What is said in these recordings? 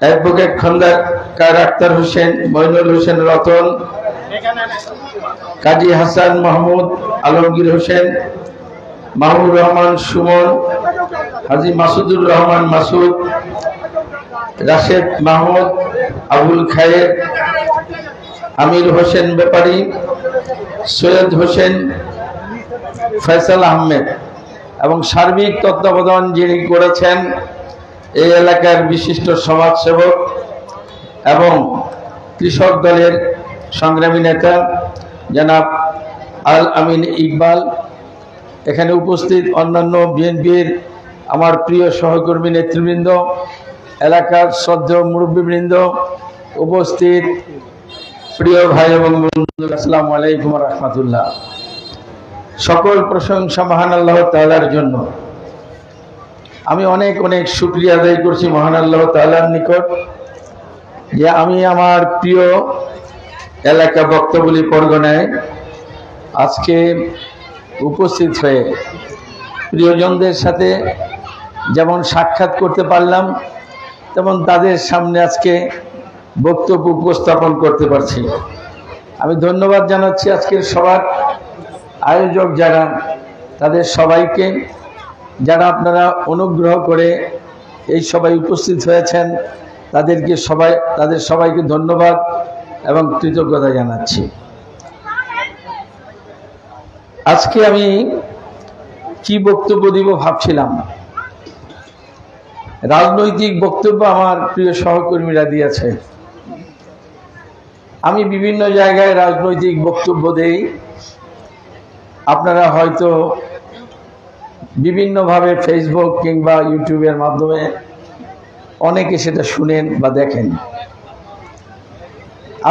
Advocate Khandakar Akter Hossain, Moinul Hossain Ratan, কাজী হাসান মাহমুদ, আলমগীর হোসেন, মাহমুদ রহমান সুমন, হাজী মাসুদুর রহমান মাসুদ, রাশেদ মাহমুদ, আবুল খায়ের, আমির হোসেন ব্যাপারী, সৈয়দ হোসেন, ফয়সাল আহমেদ এবং সার্বিক তত্ত্বাবধান যিনি করেছেন এই এলাকার বিশিষ্ট সমাজসেবক এবং কৃষক দলের সংগ্রামী নেতা জনাব আল আমিন ইকবাল, এখানে উপস্থিত অন্যান্য বিএনপির আমার প্রিয় সহকর্মী নেতৃবৃন্দ, এলাকার শ্রদ্ধেয় মুরব্বীবৃন্দ, উপস্থিত প্রিয় ভাই এবং বন্ধু, আসসালামু আলাইকুম ওয়া রাহমাতুল্লাহ। সকল প্রশংসা মহান আল্লাহ তাআলার জন্য। আমি অনেক অনেক শুকরিয়া আদায় করছি মহান আল্লাহ তাআলার নিকট যে আমি আমার প্রিয় এলাকা বক্তবলী পরগনায় আজকে উপস্থিত হয়ে প্রিয়জনদের সাথে যেমন সাক্ষাৎ করতে পারলাম, তেমন তাদের সামনে আজকে বক্তব্য উপস্থাপন করতে পারছি। আমি ধন্যবাদ জানাচ্ছি আজকের সবার আয়োজক যারা, তাদের সবাইকে, যারা আপনারা অনুগ্রহ করে এই সবাই উপস্থিত হয়েছেন তাদের সবাইকে ধন্যবাদ এবং কৃতজ্ঞতা জানাচ্ছি। আজকে আমি কি বক্তব্য দিব ভাবছিলাম। রাজনৈতিক বক্তব্য আমার প্রিয় সহকর্মীরা দিয়েছে। আমি বিভিন্ন জায়গায় রাজনৈতিক বক্তব্য দেই, আপনারা হয়তো বিভিন্নভাবে ফেসবুক কিংবা ইউটিউবের মাধ্যমে অনেকে সেটা শুনেন বা দেখেন।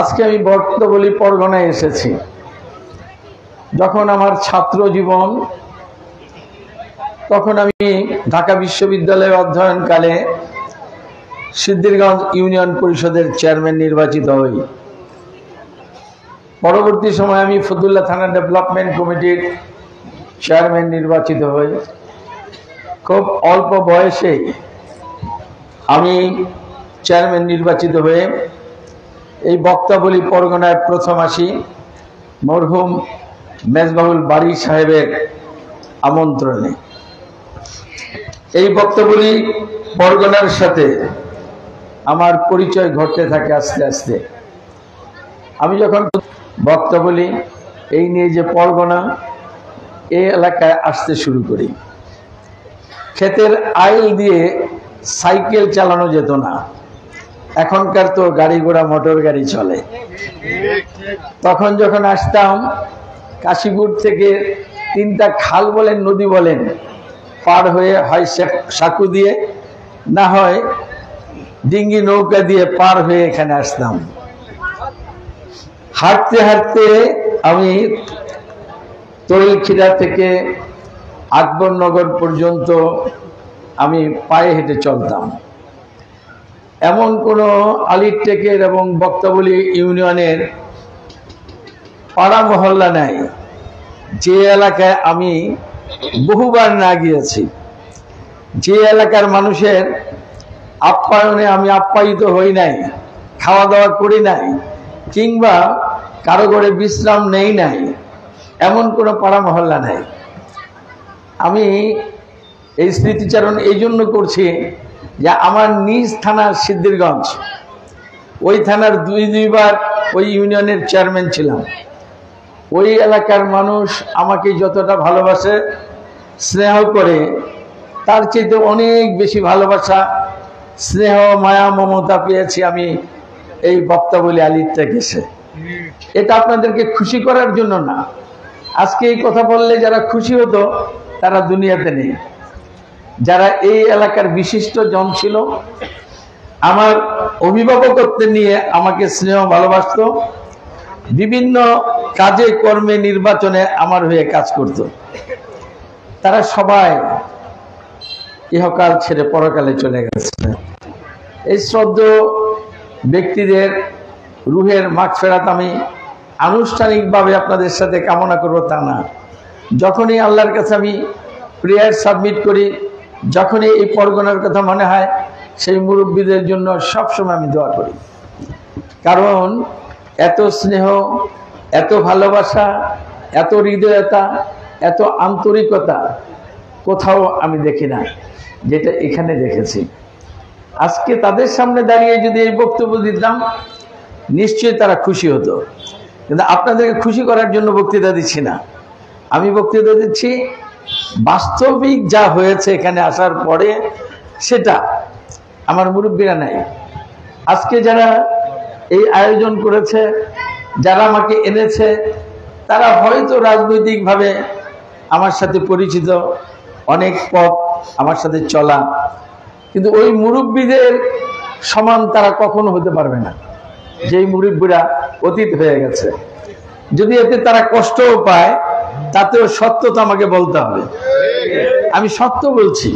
আজকে আমি বক্তবলী পরগনায় এসেছি। যখন আমার ছাত্র জীবন, তখন আমি ঢাকা বিশ্ববিদ্যালয়ে অধ্যয়নকালে সিদ্ধিরগঞ্জ ইউনিয়ন পরিষদের চেয়ারম্যান নির্বাচিত হই। পরবর্তী সময় আমি ফতুল্লা থানা ডেভেলপমেন্ট কমিটির চেয়ারম্যান নির্বাচিত হই। খুব অল্প বয়সে আমি চেয়ারম্যান নির্বাচিত হয়ে এই বক্তবলী পরগনায় প্রথম আসি মরহুম মেজবাহুল বারী সাহেবের আমন্ত্রণে। এই বক্তবলী পরগনার সাথে আমার পরিচয় ঘটতে থাকে আস্তে আস্তে। আমি যখন বক্তবলী এই নিয়ে যে পরগনা এই এলাকায় আসতে শুরু করি, ক্ষেতের আইল দিয়ে সাইকেল চালানো যেত না, এখনকার তো গাড়ি ঘোড়া মোটর গাড়ি চলে। তখন যখন আসতাম কাশীপুর থেকে 3টা খাল বলেন নদী বলেন পার হয়ে, হয় সাঁকু দিয়ে না হয় ডিঙ্গি নৌকা দিয়ে পার হয়ে এখানে আসতাম। হাঁটতে হাঁটতে আমি তরিলখিড়া থেকে আকবরনগর পর্যন্ত আমি পায়ে হেঁটে চলতাম। এমন কোনো আলির টেকের এবং বক্তবলী ইউনিয়নের পাড়া মহল্লা নাই যে এলাকায় আমি বহুবার না গিয়েছি, যে এলাকার মানুষের আপ্যায়নে আমি আপ্যায়িত হই নাই, খাওয়া দাওয়া করি নাই, কিংবা কারো ঘরে বিশ্রাম নেই নাই, এমন কোনো পাড়া মহল্লা নাই। আমি এই স্মৃতিচারণ এই জন্য করছি যে আমার নিজ থানার সিদ্ধিরগঞ্জ, ওই থানার দুইবার ওই ইউনিয়নের চেয়ারম্যান ছিলাম। ওই এলাকার মানুষ আমাকে যতটা ভালোবাসে স্নেহ করে, তার চেয়ে অনেক বেশি ভালোবাসা, স্নেহ, মায়া, মমতা পেয়েছি আমি এই বক্তবলী আলির থেকে। এটা আপনাদেরকে খুশি করার জন্য না। আজকে এই কথা বললে যারা খুশি হতো তারা দুনিয়াতে নেই। যারা এই এলাকার বিশিষ্ট জন ছিল, আমার অভিভাবকত্ব নিয়ে আমাকে স্নেহ ভালোবাসত, বিভিন্ন কাজে কর্মে নির্বাচনে আমার হয়ে কাজ করত, তারা সবাই ইহকাল ছেড়ে পরকালে চলে গেছে। এই শ্রদ্ধেয় ব্যক্তিদের রুহের মাগফিরাত আমি আনুষ্ঠানিকভাবে আপনাদের সাথে কামনা করব তা না। যখনই আল্লাহর কাছে আমি প্রেয়ার সাবমিট করি, যখনই এই পরগনার কথা মনে হয়, সেই মুরব্বীদের জন্য সবসময় আমি দোয়া করি, কারণ এত স্নেহ, এত ভালোবাসা, এত হৃদয়তা, এত আন্তরিকতা কোথাও আমি দেখি না, যেটা এখানে দেখেছি। আজকে তাদের সামনে দাঁড়িয়ে যদি এই বক্তব্য দিতাম নিশ্চয়ই তারা খুশি হতো, কিন্তু আপনাদেরকে খুশি করার জন্য বক্তৃতা দিচ্ছি না। আমি বক্তৃতা দিচ্ছি বাস্তবিক যা হয়েছে এখানে আসার পরে, সেটা আমার মুরব্বীরা নাই। আজকে যারা এই আয়োজন করেছে, যারা আমাকে এনেছে, তারা হয়তো রাজনৈতিকভাবে আমার সাথে পরিচিত, অনেক পথ আমার সাথে চলা, কিন্তু ওই মুরব্বীদের সমান তারা কখনো হতে পারবে না, যেই মুরব্বীরা অতীত হয়ে গেছে। যদি এতে তারা কষ্টও পায়, তাতেও সত্য তো আমাকে বলতে হবে। আমি সত্য বলছি।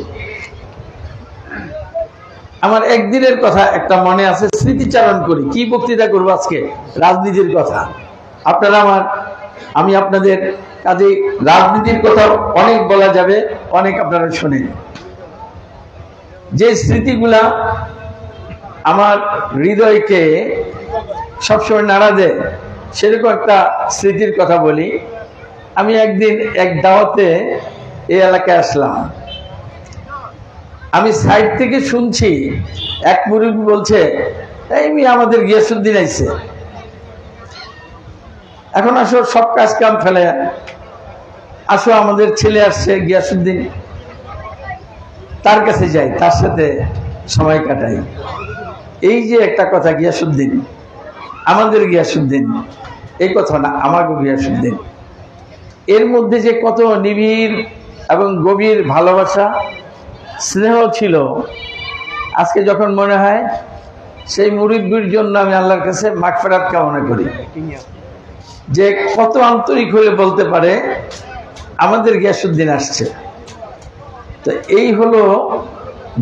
আমার একদিনের কথা একটা মনে আছে, স্মৃতিচারণ করি। কি বক্তৃতা করবো আজকে? রাজনীতির কথা। আপনারা আমি আপনাদের কাজে রাজনীতির কথা অনেক বলা যাবে, অনেক আপনারা শোনেন। যে স্মৃতিগুলা আমার হৃদয়কে সবসময় নাড়া দেয়, সেরকম একটা স্মৃতির কথা বলি। আমি একদিন এক দাওয়াতে এই এলাকায় আসলাম। আমি সাইড থেকে শুনছি এক মুরব্বী বলছে, এই মেয়ে আমাদের গিয়াসুদ্দিন আইছে, এখন আসো সব কাজ কাম ফেলে আসো, আমাদের ছেলে আসছে গিয়াসুদ্দিন, তার কাছে যাই, তার সাথে সময় কাটাই। এই যে একটা কথা, গিয়াসুদ্দিন, আমাদের গিয়াসুদ্দিন, এই কথা না, আমাকে গিয়াসুদ্দিন, এর মধ্যে যে কত নিবিড় এবং গভীর ভালোবাসা, স্নেহ ছিল, আজকে যখন মনে হয় সেই মুরিব্বির জন্য আমি আল্লাহর কাছে মাগফিরাত কামনা করি, যে কত আন্তরিক হয়ে বলতে পারে আমাদের গিয়াসুদ্দিন আসছে। তো এই হলো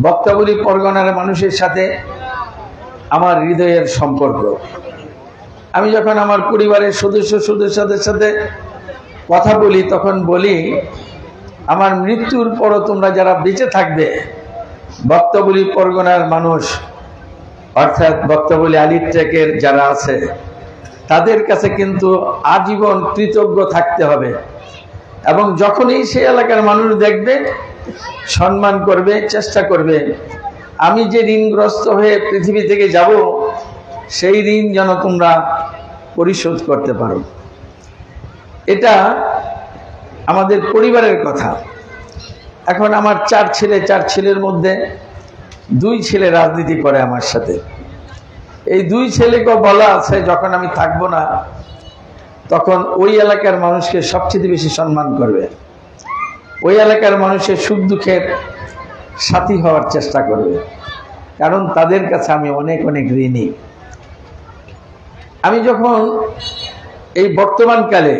বক্তাবলী পরগনার মানুষের সাথে আমার হৃদয়ের সম্পর্ক। আমি যখন আমার পরিবারের সদস্যদের সাথে কথা বলি, তখন বলি আমার মৃত্যুর পরও তোমরা যারা বেঁচে থাকবে, বক্তাবলী পরগনার মানুষ অর্থাৎ বক্তাবলী আলির ট্রেকের যারা আছে, তাদের কাছে কিন্তু আজীবন কৃতজ্ঞ থাকতে হবে। এবং যখনই সেই এলাকার মানুষ দেখবে, সম্মান করবে, চেষ্টা করবে আমি যে ঋণগ্রস্ত হয়ে পৃথিবী থেকে যাব, সেই ঋণ যেন তোমরা পরিশোধ করতে পারো। এটা আমাদের পরিবারের কথা। এখন আমার 4 ছেলে, 4 ছেলের মধ্যে 2 ছেলে রাজনীতি করে আমার সাথে। এই 2 ছেলেকে বলা আছে, যখন আমি থাকবো না তখন ওই এলাকার মানুষকে সবচেয়ে বেশি সম্মান করবে, ওই এলাকার মানুষের সুখ দুঃখের সাথী হওয়ার চেষ্টা করবে, কারণ তাদের কাছে আমি অনেক অনেক ঋণী। আমি যখন এই বর্তমানকালে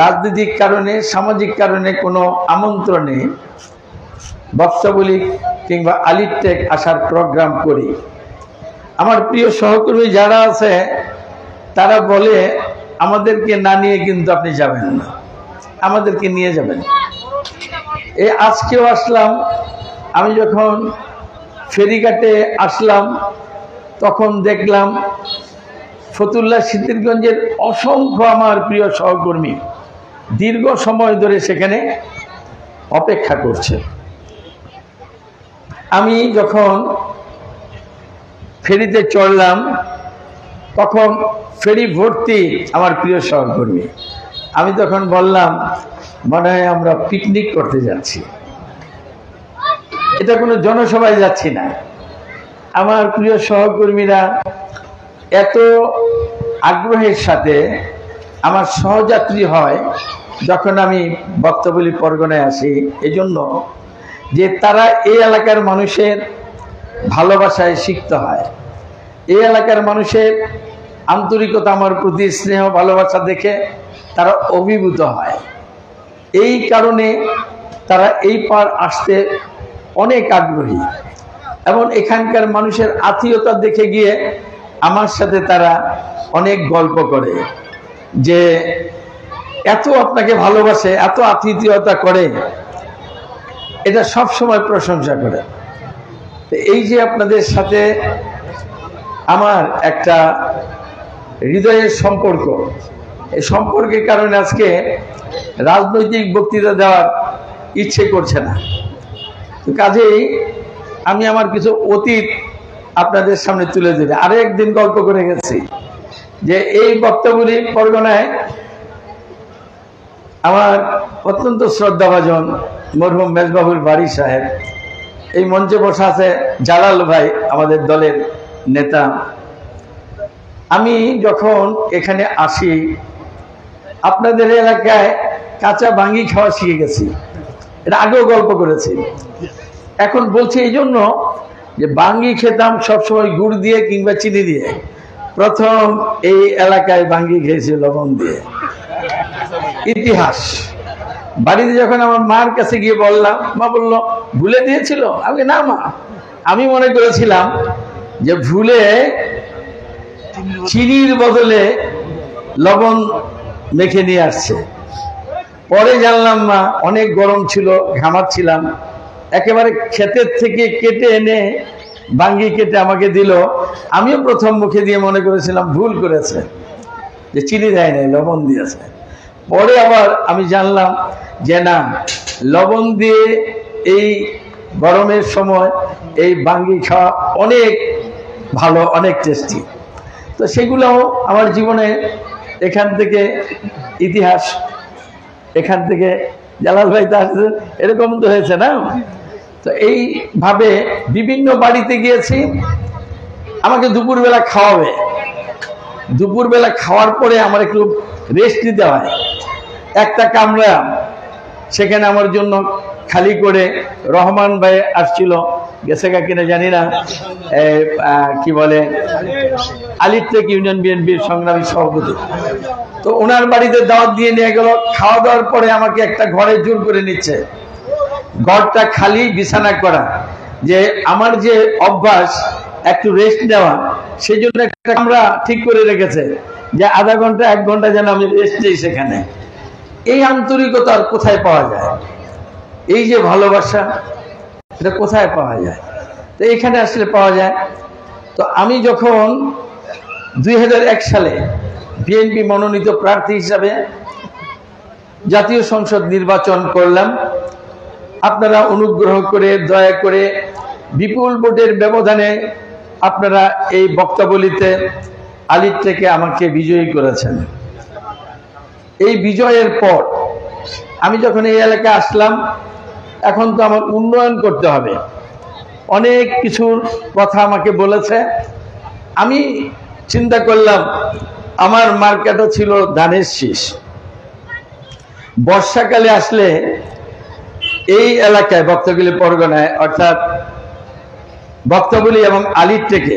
রাজনৈতিক কারণে, সামাজিক কারণে কোনো আমন্ত্রণে বক্তাবলী কিংবা আলির টেক আসার প্রোগ্রাম করি, আমার প্রিয় সহকর্মী যারা আছে তারা বলে আমাদেরকে না নিয়ে কিন্তু আপনি যাবেন না, আমাদেরকে নিয়ে যাবেন। এই আজকেও আসলাম, আমি যখন ফেরিঘাটে আসলাম তখন দেখলাম ফতুল্লা সিদ্দিরগঞ্জের অসংখ্য আমার প্রিয় সহকর্মী দীর্ঘ সময় ধরে সেখানে অপেক্ষা করছে। আমি যখন ফেরিতে চড়লাম তখন ফেরি ভর্তি আমার প্রিয় সহকর্মী। আমি তখন বললাম, মনে হয় আমরা পিকনিক করতে যাচ্ছি, এটা কোনো জনসভায় যাচ্ছি না। আমার প্রিয় সহকর্মীরা এত আগ্রহের সাথে আমার সহযাত্রী হয় যখন আমি বক্তাবলী পরগনায় আসি, এজন্য যে তারা এই এলাকার মানুষের ভালোবাসায় শিখতে হয়, এই এলাকার মানুষের আন্তরিকতা, আমার প্রতি স্নেহ ভালোবাসা দেখে তারা অভিভূত হয়। এই কারণে তারা এই পার আসতে অনেক আগ্রহী, এবং এখানকার মানুষের আত্মীয়তা দেখে গিয়ে আমার সাথে তারা অনেক গল্প করে যে এত আপনাকে ভালোবাসে, এত আতিথেয়তা করে, এটা সব সময় প্রশংসা করে। এই যে আপনাদের সাথে আমার একটা হৃদয়ের সম্পর্ক, এই সম্পর্কের কারণে আজকে রাজনৈতিক বক্তৃতা দেওয়ার ইচ্ছে করছে না। তো কাজেই আমি আমার কিছু অতীত আপনাদের সামনে তুলে দিলে আরেকদিন গল্প করে গেছি যে এই বক্তব্যটি পরগনায় আমার অত্যন্ত শ্রদ্ধাভাজন মরহুম মেজবাহুর বাড়ি সাহেব, এই মঞ্চে বসা আছে জালাল ভাই আমাদের দলের নেতা। আমি যখন এখানে আসি আপনাদের এলাকায় কাঁচা বাঙ্গি খাওয়া শিখে গেছি, এটা আগেও গল্প করেছি। এখন বলছি এই জন্য যে বাঙ্গি খেতাম সবসময় গুড় দিয়ে কিংবা চিনি দিয়ে। প্রথম এই এলাকায় বাঙ্গি খেয়েছি লবণ দিয়ে। ইতিহাস বাড়িতে যখন আমার মার কাছে গিয়ে বললাম, মা বলল ভুলে দিয়েছিল। আমি না মা, আমি মনে করেছিলাম যে ভুলে চিনির বদলে লবণ মেখে নিয়ে আসছে। পরে জানলাম মা অনেক গরম ছিল, ঘামাচ্ছিলাম, একেবারে ক্ষেতের থেকে কেটে এনে বাঙ্গি কেটে আমাকে দিল। আমিও প্রথম মুখে দিয়ে মনে করেছিলাম ভুল করেছে, যে চিনি দেয় নাই, লবণ দিয়েছে। পরে আবার আমি জানলাম যে না, লবণ দিয়ে এই গরমের সময় এই বাঙ্গি খাওয়া অনেক ভালো, অনেক টেস্টি। তো সেগুলোও আমার জীবনে এখান থেকে ইতিহাস, এখান থেকে জালাল ভাই তো আসছে, এরকম তো হয়েছে না। তো এইভাবে বিভিন্ন বাড়িতে গিয়েছি, আমাকে দুপুরবেলা খাওয়াবে। দুপুরবেলা খাওয়ার পরে আমার একটু রেস্ট নিতে হয়। একটা কামরা সেখানে আমার জন্য খালি করে রহমান ভাই আসছিল, গেছে কিনা জানি না, কি বলে আলিটেক ইউনিয়ন বিএনপির সংগ্রামী সভাপতি। তো ওনার বাড়িতে দাওয়াত দিয়ে নিয়ে গেল। খাওয়া দাওয়ার পরে আমাকে একটা ঘরে জোর করে নিচ্ছে, ঘরটা খালি, বিছানা করা। যে আমার যে অভ্যাস একটু রেস্ট নেওয়া, সেই জন্য একটা কামরা ঠিক করে রেখেছে যে আধা ঘন্টা 1 ঘন্টা যেন আমি রেস্ট নিই সেখানে। এই আন্তরিকতা আর কোথায় পাওয়া যায়? এই যে ভালোবাসা, এটা কোথায় পাওয়া যায়? তো এখানে আসলে পাওয়া যায়। তো আমি যখন 2001 সালে বিএনপি মনোনীত প্রার্থী হিসাবে জাতীয় সংসদ নির্বাচন করলাম, আপনারা অনুগ্রহ করে দয়া করে বিপুল ভোটের ব্যবধানে আপনারা এই বক্তব্যলিতে আলিট থেকে আমাকে বিজয়ী করেছেন। এই বিজয়ের পর আমি যখন এই এলাকায় আসলাম, এখন তো আমার উন্নয়ন করতে হবে, অনেক কিছুর কথা আমাকে বলেছে। আমি চিন্তা করলাম আমার মার্কেটও ছিল ধানের শীষ। বর্ষাকালে আসলে এই এলাকায় বক্তবলি পরগনায় অর্থাৎ বক্তবলি এবং আলিট থেকে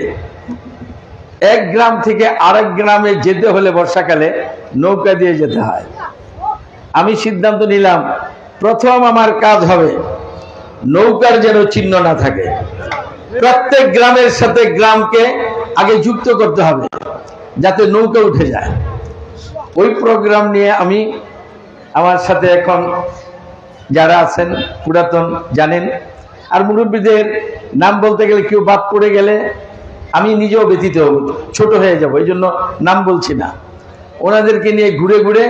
এক গ্রাম থেকে আরেক গ্রামে যেতে হলে বর্ষাকালে নৌকা দিয়ে যেতে হয়। আমি সিদ্ধান্ত নিলাম প্রথম আমার কাজ হবে নৌকার যেন চিহ্ন না থাকে, প্রত্যেক গ্রামের সাথে গ্রামকে আগে যুক্ত করতে হবে যাতে নৌকা উঠে যায়। ওই প্রোগ্রাম নিয়ে আমি, আমার সাথে এখন যারা আছেন পুরাতন জানেন, আর মুরব্বীদের নাম বলতে গেলে কেউ বাদ পড়ে গেলে আমি নিজেও ব্যথিত হব, ছোট হয়ে যাব, এই জন্য নাম বলছি না। ওনাদেরকে নিয়ে ঘুরে ঘুরে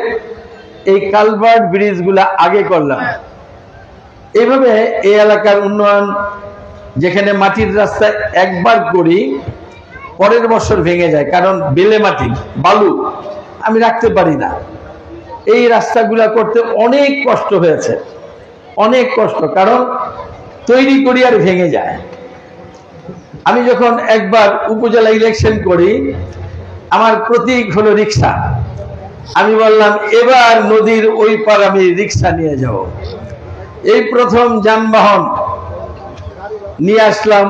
এই কালভার্ট ব্রিজগুলা আগে করলাম। এইভাবে এই এলাকার উন্নয়ন, যেখানে মাটির রাস্তা একবার করি পরের বছর ভেঙে যায়, কারণ বেলে মাটি, বালু আমি রাখতে পারি না। এই রাস্তাগুলা করতে অনেক কষ্ট হয়েছে, অনেক কষ্ট, কারণ তৈরি করি আর ভেঙে যায়। আমি যখন একবার উপজেলা ইলেকশন করি, আমার প্রতীক হলো রিক্সা। আমি বললাম এবার নদীর ওই পার আমি রিক্সা নিয়ে যাব। এই প্রথম যানবাহন নিয়ে আসলাম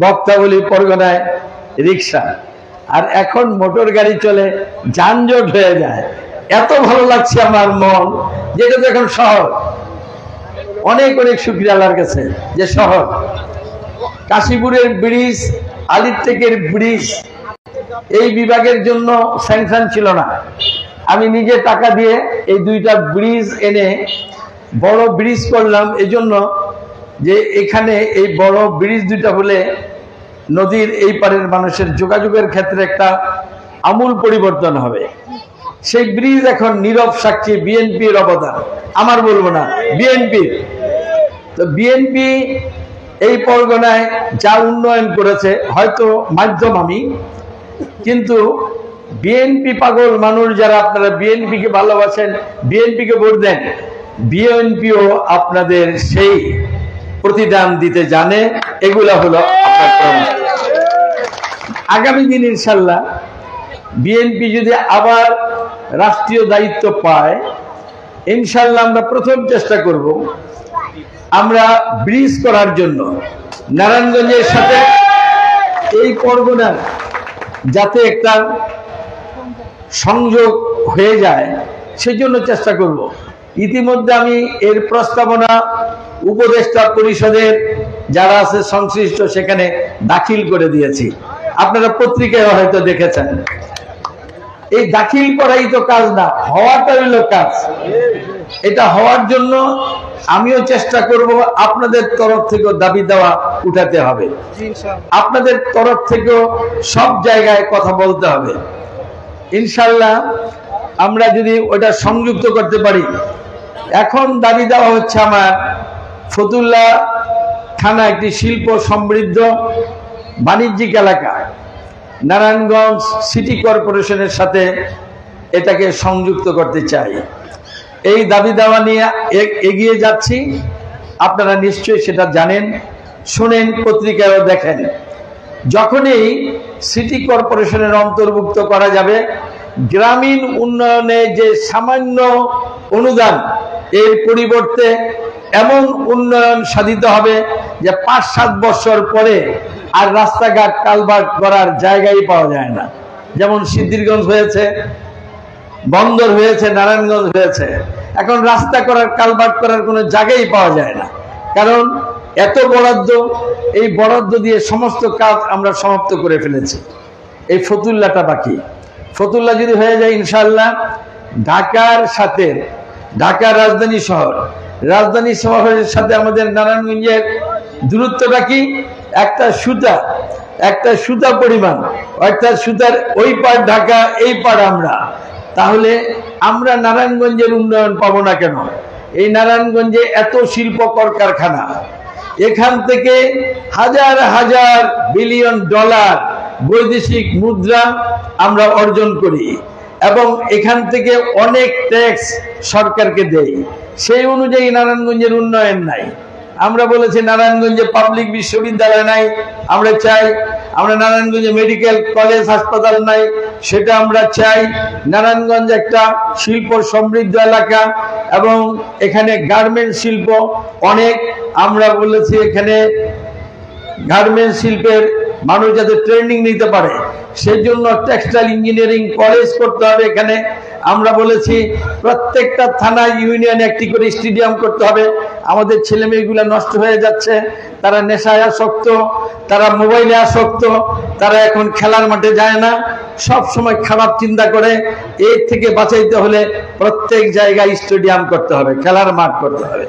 বক্তাবলী পরগনায়, রিক্সা। আর এখন মোটর গাড়ি চলে, যানজট হয়ে যায়। এত ভালো লাগছে আমার মন, যেটা তো এখন শহর। অনেক অনেক শুকরিয়া আল্লাহর কাছে যে শহর। কাশীপুরের ব্রিজ, আলিটেকের ব্রিজ এই বিভাগের জন্য স্যাংশন ছিল না। আমি নিজে টাকা দিয়ে এই 2টা ব্রিজ এনে বড় ব্রিজ করলাম। এজন্য যে এখানে এই বড় ব্রিজ দুইটা হলে নদীর এই পারের মানুষের যোগাযোগের ক্ষেত্রে একটা আমূল পরিবর্তন হবে। সেই ব্রিজ এখন নীরব সাক্ষী বিএনপির অবদান, আমার বলবো না, বিএনপির। তো বিএনপি এই পরগনায় যা উন্নয়ন করেছে, হয়তো মাধ্যম আমি, কিন্তু বিএনপি পাগল মানুষ যারা, আপনারা বিএনপিকে ভালোবাসেন, বিএনপিকে ভোট দেন, বিএনপিও আপনাদের সেই প্রতিদান দিতে জানে। এগুলা হলো আপনার প্রমাণ। আগামী দিন ইনশাল্লাহ বিএনপি যদি আবার রাষ্ট্রীয় দায়িত্ব পায়, ইনশাল্লাহ আমরা প্রথম চেষ্টা করব আমরা ব্রিজ করার জন্য নারায়ণগঞ্জের সাথে এই পরগনার যাতে একটা সংযোগ হয়ে যায় সেজন্য চেষ্টা করব। ইতিমধ্যে আমি এর প্রস্তাবনা উপদেষ্টা পরিষদের যারা আছে সংশ্লিষ্ট সেখানে দাখিল করে দিয়েছি, আপনারা পত্রিকায় হয়তো দেখেছেন। এই দাখিল করাই তো কাজ না, হওয়াটা হলো কাজ। এটা হওয়ার জন্য আমিও চেষ্টা করব, আপনাদের তরফ থেকেও দাবি দেওয়া উঠাতে হবে, আপনাদের তরফ থেকেও সব জায়গায় কথা বলতে হবে। ইনশাল্লাহ আমরা যদি ওটা সংযুক্ত করতে পারি। এখন দাবি দেওয়া হচ্ছে আমার ফতুল্লা থানা একটি শিল্প সমৃদ্ধ বাণিজ্যিক এলাকা, নারায়ণগঞ্জ সিটি কর্পোরেশনের সাথে এটাকে সংযুক্ত করতে চাই। এই দাবি দেওয়া নিয়ে এগিয়ে যাচ্ছি, আপনারা নিশ্চয়ই সেটা জানেন, শুনেন, পত্রিকায়ও দেখেন। যখনই সিটি কর্পোরেশনের অন্তর্ভুক্ত করা যাবে, গ্রামীণ উন্নয়নে যে সামান্য অনুদান, এর পরিবর্তে এমন উন্নয়ন সাধিত হবে যে ৫-৭ বছর পরে আর রাস্তাঘাট কালভার্ট করার জায়গাই পাওয়া যায় না। যেমন সিদ্ধিরগঞ্জ হয়েছে, বন্দর হয়েছে, নারায়ণগঞ্জ হয়েছে, এখন রাস্তা করার কালভার্ট করার কোনো জায়গাই পাওয়া যায় না। কারণ এত বরাদ্দ, এই বরাদ্দ দিয়ে সমস্ত কাজ আমরা সমাপ্ত করে ফেলেছি। এই ফতুল্লাটা বাকি। ফতুল্লা যদি হয়ে যায় ইনশাআল্লাহ, ঢাকার সাথে, ঢাকা রাজধানী শহরের সাথে আমাদের নারায়ণগঞ্জের দূরত্বটা কি? একটা সুতা পরিমাণ, অর্থাৎ সুতার ওই পার ঢাকা, এই পার আমরা। তাহলে আমরা নারায়ণগঞ্জের উন্নয়ন পাবো না কেন? এই নারায়ণগঞ্জে এত শিল্প কলকারখানা, এখান থেকে হাজার হাজার বিলিয়ন ডলার বৈদেশিক মুদ্রা আমরা অর্জন করি এবং এখান থেকে অনেক ট্যাক্স সরকারকে দেই। সেই অনুযায়ী নারায়ণগঞ্জের উন্নয়ন নাই। আমরা বলেছি নারায়ণগঞ্জে পাবলিক বিশ্ববিদ্যালয় নাই, আমরা চাই। আমরা নারায়ণগঞ্জে মেডিকেল কলেজ হাসপাতাল নাই, সেটা আমরা চাই। নারায়ণগঞ্জ একটা শিল্প সমৃদ্ধ এলাকা এবং এখানে গার্মেন্টস শিল্প অনেক। আমরা বলেছি এখানে গার্মেন্টস শিল্পের মানুষ যাতে ট্রেনিং নিতে পারে সেই জন্য টেক্সটাইল ইঞ্জিনিয়ারিং কলেজ করতে হবে এখানে। আমরা বলেছি প্রত্যেকটা থানা ইউনিয়নে একটি করে স্টেডিয়াম করতে হবে। আমাদের ছেলেমেয়েগুলো নষ্ট হয়ে যাচ্ছে, তারা নেশায় আসক্ত, তারা মোবাইলে আসক্ত, তারা এখন খেলার মাঠে যায় না, সব সময় খারাপ চিন্তা করে। এর থেকে বাঁচাইতে হলে প্রত্যেক জায়গায় স্টেডিয়াম করতে হবে, খেলার মাঠ করতে হবে।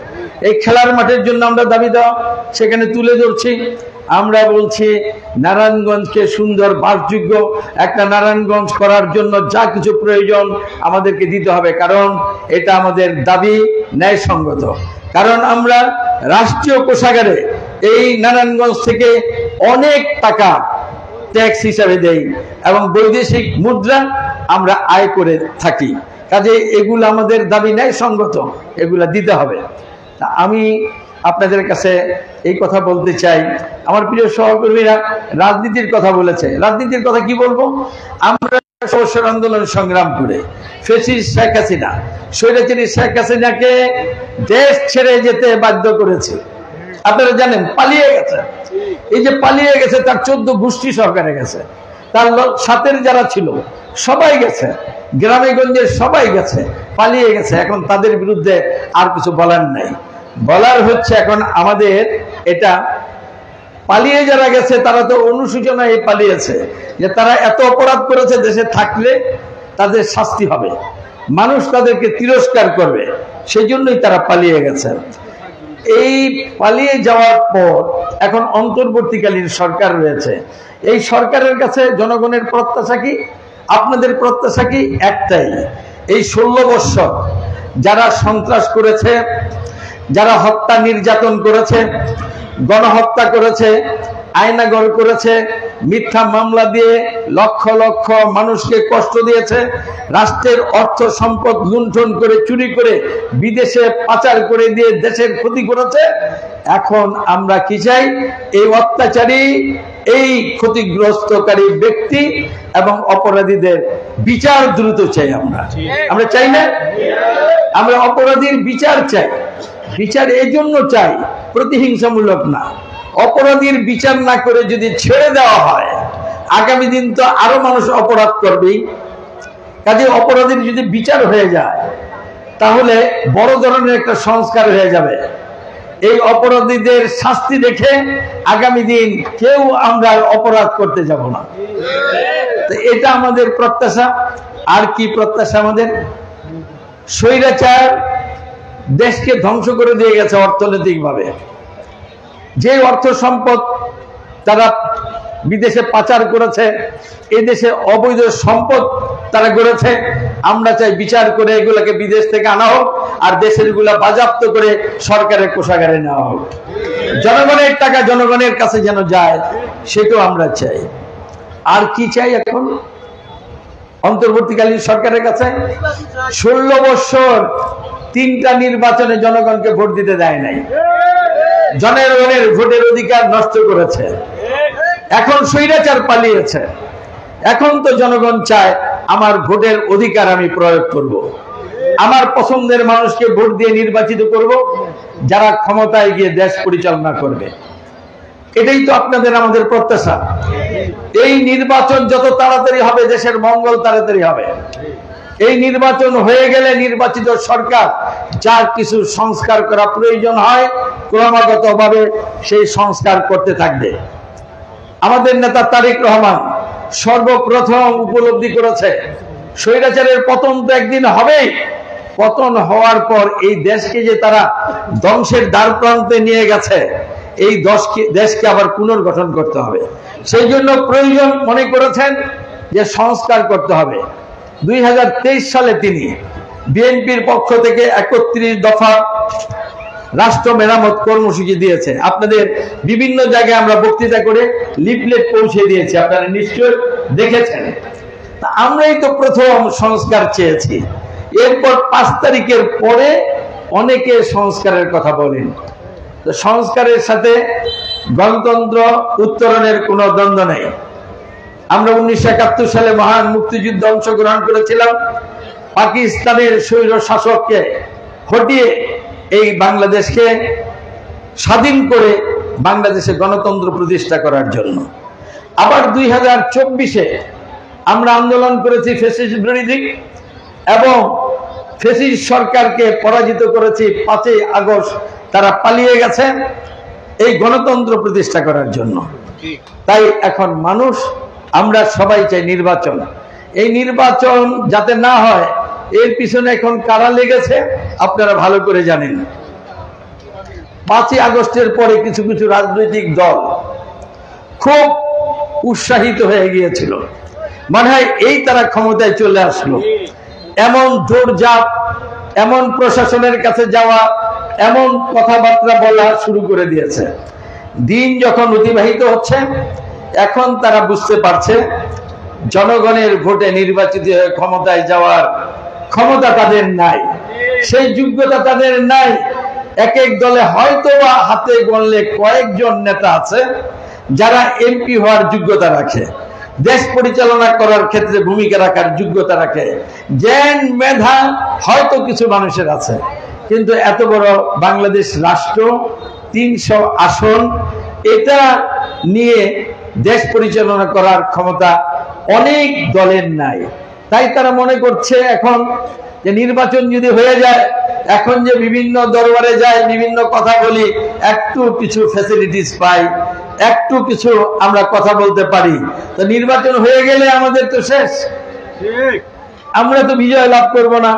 এই খেলার মাঠের জন্য আমরা দাবি দেওয়া সেখানে তুলে ধরছি। আমরা বলছি নারায়ণগঞ্জকে সুন্দর বাসযোগ্য একটা নারায়ণগঞ্জ করার জন্য যা কিছু প্রয়োজন আমাদেরকে দিতে হবে, কারণ এটা আমাদের দাবি ন্যায়সঙ্গত। কারণ আমরা রাষ্ট্রীয় কোষাগারে এই নারায়ণগঞ্জ থেকে অনেক টাকা ট্যাক্স হিসাবে দেই এবং বৈদেশিক মুদ্রা আমরা আয় করে থাকি। কাজে এগুলো আমাদের দাবি ন্যায়সঙ্গত, এগুলা দিতে হবে। আমি আপনাদের কাছে এই কথা বলতে চাই। আমার প্রিয় সহকর্মীরা রাজনীতির কথা বলেছে, রাজনীতির কথা কি বলবো? আমরা সহস্র আন্দোলন সংগ্রাম করে ফ্যাসিস্ট শেখ হাসিনা, স্বৈরাচারী শেখ হাসিনাকে দেশ ছেড়ে যেতে বাধ্য করেছে। আপনারা জানেন পালিয়ে গেছে। এই যে পালিয়ে গেছে তার 14 গোষ্ঠী সরকারে গেছে, তার সাথের যারা ছিল সবাই গেছে, গ্রামে গঞ্জের সবাই গেছে, পালিয়ে গেছে। এখন তাদের বিরুদ্ধে আর কিছু বলার নাই। বলার হচ্ছে এখন আমাদের এটা পালিয়ে যারা গেছে তারা তো অনুশোচনায় পালিয়েছে যে তারা এত অপরাধ করেছে, দেশে থাকলে তাদের শাস্তি হবে, মানুষ তাদেরকে তিরস্কার করবে, সেই জন্যই তারা পালিয়ে গেছে। এই পালিয়ে যাওয়ার পর এখন অন্তর্বর্তীকালীন সরকার রয়েছে। এই সরকারের কাছে জনগণের প্রত্যাশা কি, আপনাদের প্রত্যাশা কি? একটাই, এই 16 বছর যারা সন্ত্রাস করেছে, যারা হত্যা নির্যাতন করেছে, গণহত্যা করেছে, আয়নাগর করেছে, মিথ্যা মামলা দিয়ে লক্ষ লক্ষ মানুষকে কষ্ট দিয়েছে, রাষ্ট্রের অর্থ সম্পদ লুণ্ঠন করে চুরি করে বিদেশে পাচার করে দিয়ে দেশের ক্ষতি করেছে, এখন আমরা কি চাই? এই অত্যাচারী, এই ক্ষতিগ্রস্তকারী ব্যক্তি এবং অপরাধীদের বিচার দ্রুত চাই। আমরা চাই না? আমরা অপরাধীর বিচার চাই। বিচার এই জন্য চাই, প্রতিহিংসামূলক না। অপরাধীর বিচার না করে যদি ছেড়ে দেওয়া হয়, আগামী দিন তো আরো মানুষ অপরাধ করবেই। কাজে অপরাধীর যদি বিচার হয়ে যায়, তাহলে বড় ধরনের একটা সংস্কার হয়ে যাবে। এই অপরাধীদের শাস্তি দেখে আগামী দিন কেউ আমরা অপরাধ করতে যাব না। তো এটা আমাদের প্রত্যাশা। আর কি প্রত্যাশা আমাদের? স্বৈরাচার দেশকে ধ্বংস করে দিয়ে গেছে অর্থনৈতিকভাবে। যে অর্থ সম্পদ তারা বিদেশে পাচার করেছে, এদেশে অবৈধ সম্পদ তারা করেছে, আমরা চাই বিচার করে এগুলাকে বিদেশ থেকে আনা হোক, আর দেশের গুলা বাজেয়াপ্ত করে সরকারের কোষাগারে নেওয়া হোক। জনগণের টাকা জনগণের কাছে যেন যায়, সেটাও আমরা চাই। আর কি চাই এখন অন্তর্বর্তীকালীন সরকারের কাছে? 16 বছর 3টা নির্বাচনে জনগণকে ভোট দিতে দেয় নাই, জনগণের ভোটের অধিকার নষ্ট করেছে। এখন স্বৈরাচার পালিয়েছে। এখন তো জনগণ চায় আমার ভোটের অধিকার আমি প্রয়োগ করব, আমার পছন্দের মানুষকে ভোট দিয়ে নির্বাচিত করব, যারা ক্ষমতায় গিয়ে দেশ পরিচালনা করবে। এটাই তো আপনাদের আমাদের প্রত্যাশা। এই নির্বাচন যত তাড়াতাড়ি হবে, দেশের মঙ্গল তাড়াতাড়ি হবে। এই নির্বাচন হয়ে গেলে নির্বাচিত সরকার যা কিছু সংস্কার করা প্রয়োজন হয়, ক্রমাগতভাবে সেই সংস্কার করতে থাকবে। আমাদের নেতা তারেক রহমান সর্বপ্রথম উপলব্ধি করেছে, স্বৈরাচারের পতন তো একদিন হবেই। পতন হওয়ার পর এই দেশকে যে তারা ধ্বংসের দ্বার প্রান্তে নিয়ে গেছে, এই দেশকে আবার পুনর্গঠন করতে হবে। সেই জন্য প্রয়োজন মনে করেছেন যে সংস্কার করতে হবে। 2023 সালে তিনি বিএনপির পক্ষ থেকে 31 দফা রাষ্ট্র মেরামত কর্মসূচি দিয়েছে। আপনাদের বিভিন্ন জায়গায় আমরা বক্তৃতা করে লিফলেট পৌঁছে দিয়েছি, আপনারা নিশ্চয় দেখেছেন। আমরাই তো প্রথম সংস্কার চেয়েছি। এরপর 5 তারিখের পরে অনেকে সংস্কারের কথা বলেন। তো সংস্কারের সাথে গণতন্ত্র উত্তরণের কোনো দ্বন্দ্ব নেই। আমরা 1971 সালে মহান মুক্তিযুদ্ধে অংশগ্রহণ করেছিলাম। পাকিস্তানের স্বৈর শাসককে হটিয়ে এই বাংলাদেশকে স্বাধীন করে বাংলাদেশে গণতন্ত্র প্রতিষ্ঠা করার জন্য। আবার 2024-এ আমরা আন্দোলন করেছি ফ্যাসিস্ট বিরোধী, এবং ফ্যাসিস্ট সরকারকে পরাজিত করেছি। 5ই আগস্ট তারা পালিয়ে গেছে এই গণতন্ত্র প্রতিষ্ঠা করার জন্য। তাই এখন মানুষ, আমরা সবাই চাই নির্বাচন। এই নির্বাচন যাতে না হয়, এর পিছনে এখন কারা লেগেছে আপনারা ভালো করে জানেন। 5ই আগস্টের পরে কিছু কিছু রাজনৈতিক দল খুব উৎসাহিত হয়ে গিয়েছিল, মনে হয় এই তারা ক্ষমতায় চলে আসলো। এমন দৌড়ঝাঁপ, এমন প্রশাসনের কাছে যাওয়া, এমন কথাবার্তা বলা শুরু করে দিয়েছে। দিন যখন অতিবাহিত হচ্ছে, এখন তারা বুঝতে পারছে জনগণের ভোটে নির্বাচিত হয়ে ক্ষমতায় যাওয়ার ক্ষমতা তাদের নাই, সেই যোগ্যতা তাদের নাই। এক এক দলে হয়তো বা হাতে গণলে কয়েকজন নেতা আছে যারা এমপি হওয়ার যোগ্যতা রাখে, দেশ পরিচালনা করার ক্ষেত্রে ভূমিকা রাখার যোগ্যতা রাখে, জ্ঞান মেধা হয়তো কিছু মানুষের আছে। কিন্তু এত বড় বাংলাদেশ রাষ্ট্র, 300 আসন, এটা নিয়ে দেশ পরিচালনা করার ক্ষমতা অনেক দলের নাই। তাই তারা মনে করছে এখন যে নির্বাচন যদি হয়ে যায়, এখন যে বিভিন্ন দরবারে যায়, বিভিন্ন কথা বলি, একটু কিছু ফ্যাসিলিটিস পাই, একটু কিছু আমরা কথা বলতে পারি, তো নির্বাচন হয়ে গেলে আমাদের তো শেষ, আমরা তো বিজয় লাভ করব না।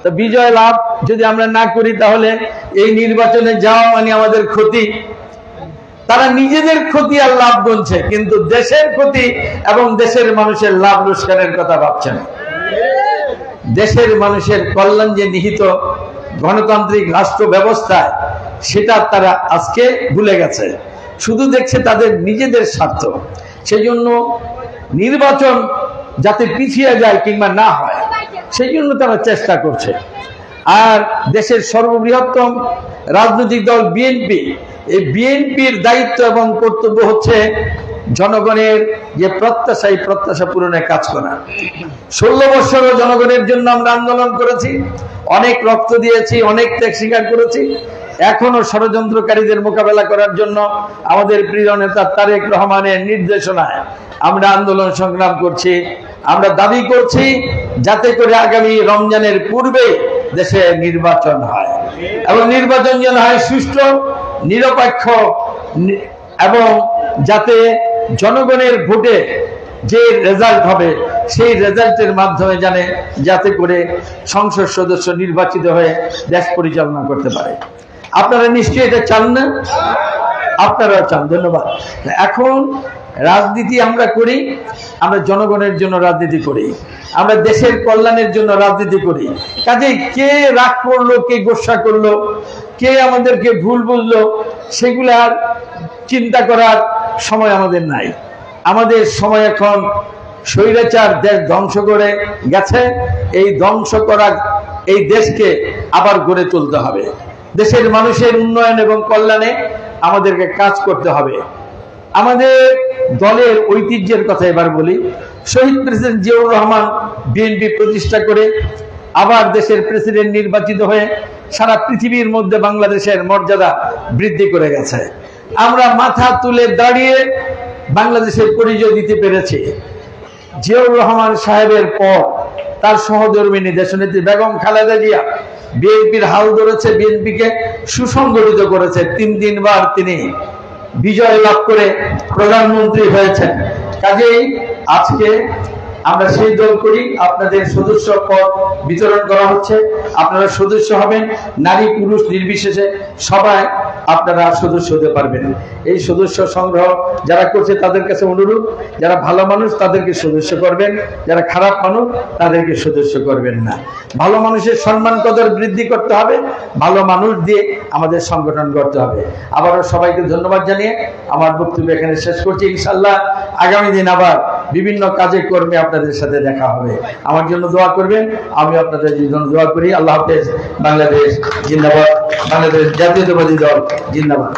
তো বিজয় লাভ যদি আমরা না করি তাহলে এই নির্বাচনে যাওয়া মানে আমাদের ক্ষতি। তারা নিজেদের ক্ষতি আর লাভ গুনছে, কিন্তু দেশের ক্ষতি এবং দেশের মানুষের লাভ লোকসানের কথা ভাবছেন। দেশের মানুষের কল্যাণ যে নিহিত গণতান্ত্রিক রাষ্ট্র ব্যবস্থায়, সেটা তারা আজকে ভুলে গেছে, শুধু দেখছে তাদের নিজেদের স্বার্থ। সেই জন্য নির্বাচন যাতে পিছিয়ে যায় কিংবা না হয়, সেই জন্য তারা চেষ্টা করছে। আর দেশের সর্ববৃহত্তম রাজনৈতিক দল বিএনপি, এই বিএনপির দায়িত্ব এবং কর্তব্য হচ্ছে জনগণের যে প্রত্যাশা, এই প্রত্যাশা পূরণে কাজ করা। 16 বছরও জনগণের জন্য আমরা আন্দোলন করেছি, অনেক রক্ত দিয়েছি, অনেক ত্যাগ স্বীকার করেছি। এখনো ষড়যন্ত্রকারীদের মোকাবেলা করার জন্য আমাদের প্রিয় নেতা তারেক রহমানের নির্দেশনায় আমরা আন্দোলন সংগ্রাম করছি। আমরা দাবি করছি যাতে করে আগামী রমজানের পূর্বে দেশে নির্বাচন হয়, এবং নির্বাচন যেন হয় সুষ্ঠু, নিরপেক্ষ, এবং যাতে জনগণের ভোটে যে রেজাল্ট হবে সেই রেজাল্টের মাধ্যমে যাতে করে সংসদ সদস্য নির্বাচিত হয়ে দেশ পরিচালনা করতে পারে। আপনারা নিশ্চয়ই এটা চান না? আপনারাও চান। ধন্যবাদ। এখন রাজনীতি আমরা করি, আমরা জনগণের জন্য রাজনীতি করি, আমরা দেশের কল্যাণের জন্য রাজনীতি করি। কাজেই কে রাগ করলো, কে গোসা করলো, কে আমাদেরকে ভুল বুঝলো, সেগুলার চিন্তা করার সময় আমাদের নাই। আমাদের সময় এখন স্বৈরাচার দেশ ধ্বংস করে গেছে, এই ধ্বংস করা এই দেশকে আবার গড়ে তুলতে হবে। দেশের মানুষের উন্নয়ন এবং কল্যাণে আমাদেরকে কাজ করতে হবে। আমাদের দলের ঐতিহ্যের কথা এবার বলি। শহীদ প্রেসিডেন্ট জিয়াউর রহমান বিএনপি প্রতিষ্ঠা করে আবার দেশের প্রেসিডেন্ট নির্বাচিত হয়ে সারা পৃথিবীর মধ্যে বাংলাদেশের মর্যাদা বৃদ্ধি করে গেছে। আমরা মাথা তুলে দাঁড়িয়ে বাংলাদেশের পরিচয় দিতে পেরেছি। জিয়াউর রহমান সাহেবের পর তার সহধর্মিণী দেশনেত্রী বেগম খালেদা জিয়া বিএনপির হাল ধরেছে, বিএনপিকে সুসংগঠিত করেছে। 3 বার তিনি বিজয় লাভ করে প্রধানমন্ত্রী হয়েছেন। কাজেই আজকে আমরা সেই দল করি। আপনাদের সদস্য পদ বিতরণ করা হচ্ছে, আপনারা সদস্য হবেন, নারী পুরুষ নির্বিশেষে সবাই আপনারা সদস্য হতে পারবেন। এই সদস্য সংগ্রহ যারা করছে তাদের কাছে অনুরোধ, যারা ভালো মানুষ তাদেরকে সদস্য করবেন, যারা খারাপ মানুষ তাদেরকে সদস্য করবেন না। ভালো মানুষের সম্মান কদর বৃদ্ধি করতে হবে, ভালো মানুষ দিয়ে আমাদের সংগঠন করতে হবে। আবারও সবাইকে ধন্যবাদ জানিয়ে আমার বক্তব্য এখানে শেষ করছি। ইনশাআল্লাহ আগামী দিন আবার বিভিন্ন কাজে কর্মে আপনাদের সাথে দেখা হবে। আমার জন্য দোয়া করবেন, আমি আপনাদের জন্য দোয়া করি। আল্লাহ হাফেজ। বাংলাদেশ জিন্দাবাদ। বাংলাদেশ জাতীয়তাবাদী দল জিন্দাবাদ।